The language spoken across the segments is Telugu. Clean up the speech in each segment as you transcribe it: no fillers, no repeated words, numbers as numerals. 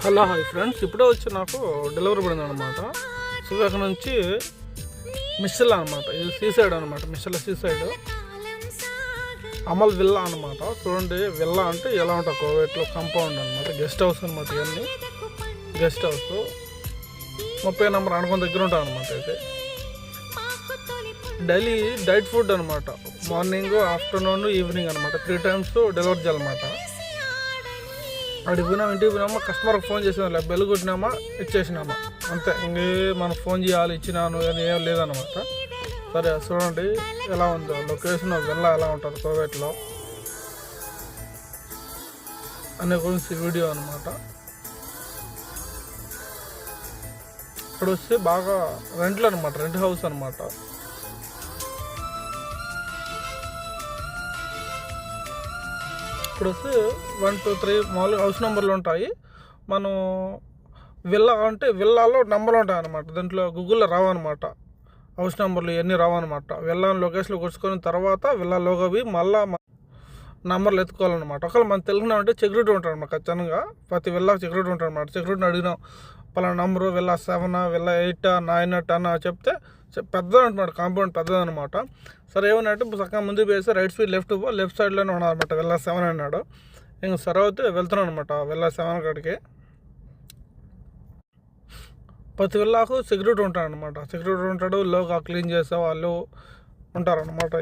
హలో హాయ్ ఫ్రెండ్స్, ఇప్పుడే వచ్చి నాకు డెలివరీ పడింది అనమాట. శ్రీకాకుళం అక్కడ నుంచి మిస్సిల్ అనమాట. ఇది సీసైడ్ అనమాట. మిస్సిల్ సీసైడ్ అమల్ విల్లా అనమాట. చూడండి, విల్లా అంటే ఎలా ఉంటుంది, కోవేట్లో కాంపౌండ్ అనమాట. గెస్ట్ హౌస్ అనమాట. ఇవన్నీ గెస్ట్ హౌస్ 30 నెంబర్ అనుకున్న దగ్గర ఉంటుంది అనమాట. అయితే డైలీ డైట్ ఫుడ్ అనమాట. మార్నింగ్, ఆఫ్టర్నూన్, ఈవినింగ్ అనమాట. 3 times డెలివరీ చేయాలన్నమాట. అక్కడికి పోయినాము, ఇంటికి పోయినామా, కస్టమర్కి ఫోన్ చేసినా, బెల్ కొట్టినామా, ఇచ్చేసినామా, అంతే. ఇంకే మనం ఫోన్ చేయాలి, ఇచ్చినాను అని ఏం లేదనమాట. సరే చూడండి ఎలా ఉందో లొకేషన్, విల్లా ఎలా ఉంటుంది కోవేట్లో అనే గురించి వీడియో అనమాట. ఇక్కడ వస్తే బాగా రెంట్లు అనమాట, రెంట్ హౌస్ అనమాట. ఇప్పుడు వస్తే 1, 2, 3 మామూలుగా హౌస్ నెంబర్లు ఉంటాయి. మనం విల్లా అంటే విల్లాలో నెంబర్లు ఉంటాయి అనమాట. దాంట్లో గూగుల్లో రావన్నమాట. హౌస్ నెంబర్లు ఇవన్నీ రావన్నమాట. విల్లా లొకేషన్లో కొట్టుకున్న తర్వాత విల్లా లోగోవి మళ్ళీ నెంబర్లు ఎత్తుకోవాలన్నమాట. ఒకవేళ మనం తెలుగునామంటే సెక్యూరిటీ ఉంటాడు అనమాట. ఖచ్చితంగా ప్రతి విల్లాకి సెక్యూరిటీ ఉంటాడు అనమాట. సెక్యూరిటీని అడిగినాం, పలానా నెంబరు విల్లా 7, విల్లా 8, 9, 10 చెప్తే పెద్దది అనమాట. కాంపౌండ్ పెద్దది అనమాట. సరే ఏమన్నట్టు చక్కగా ముందుకు వేస్తే రైట్ సైడ్ లెఫ్ట్ సైడ్లోనే ఉన్నారనమాట. విల్లా 7 అన్నాడు. ఇంక సరే అయితే వెళ్తున్నాను అనమాట విల్లా 7 కాడికి. ప్రతి విల్లాకు సెక్యూరిటీ ఉంటాడు అనమాట. సెక్యూరిటీ ఉంటాడు, లోగా క్లీన్ చేసే వాళ్ళు ఉంటారనమాట.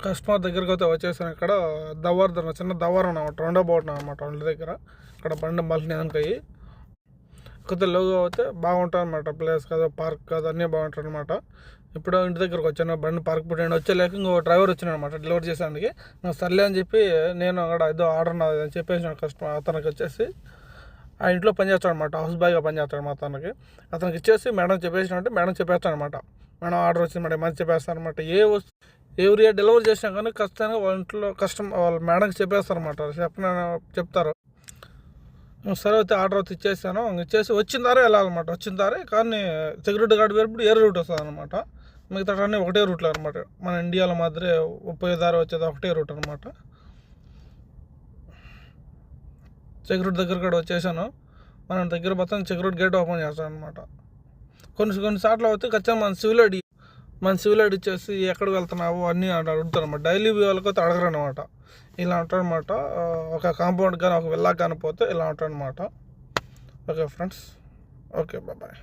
కస్టమర్ దగ్గరికి అయితే వచ్చేసాను. ఇక్కడ దవ్వారు, చిన్న దవ్వారం అనమాట. రెండో బోట్ అనమాట. ఇంటి దగ్గర ఇక్కడ బండి మళ్ళీ కొత్త లోగో అయితే బాగుంటుంది అనమాట. ప్లేస్ కదా, పార్క్ కదా, అన్నీ బాగుంటాయి అనమాట. ఇప్పుడు ఇంటి దగ్గరకు వచ్చాను, బండి పార్క్ పెట్టండి. వచ్చేలేక ఇంకో డ్రైవర్ వచ్చిన అనమాట డెలివరీ చేసేందుకు. నాకు సర్లే అని చెప్పి నేను అక్కడ ఏదో ఆర్డర్ నాది అని చెప్పేసి కస్టమర్ అతనికి వచ్చేసి ఆ ఇంట్లో పనిచేస్తాడు అనమాట. హౌస్ బాయ్గా పనిచేస్తాడు అనమాట. అతనికి ఇచ్చేసి మేడం చెప్పేసినట్టు మేడం చెప్పేస్తాను అనమాట. మేడం ఆర్డర్ వచ్చింది మేడం మంచి చెప్పేస్తాను అనమాట. ఎవరి డెలివరీ చేసినా కానీ ఖచ్చితంగా వాళ్ళ ఇంట్లో వాళ్ళ మేడంకి చెప్పేస్తారు అనమాట. చెప్తారు. సరే అయితే ఆర్డర్ అయితే ఇచ్చేసాను. ఇచ్చేసి వచ్చిందారే వెళ్ళాలన్నమాట. వచ్చిందారే కానీ సెక్యూరిటీ గార్డ్ వేరు ఏరే రూట్ వస్తుంది అనమాట. మిగతా అన్నీ ఒకటే రూట్లో అనమాట. మన ఇండియాలో మాదిరి పోయేదారి వచ్చేది ఒకటే రూట్ అనమాట. సెక్యూరిటీ దగ్గర కూడా వచ్చేసాను. మనం దగ్గర మొత్తం సెక్యూరిటీ గేట్ ఓపెన్ చేస్తాను అనమాట. కొన్నిసార్లు అయితే ఖచ్చితంగా మన సివిల్ ఐడి ఇచ్చేసి ఎక్కడికి వెళ్తున్నావు అన్నీ అడుగుతారు అనమాట. డైలీ వాళ్ళకి అయితే అడగరు అనమాట. ఇలా ఉంటారనమాట. ఒక కాంపౌండ్ కానీ ఒక విల్లా కానీ పోతే ఇలా ఉంటారనమాట. Okay friends, okay bye.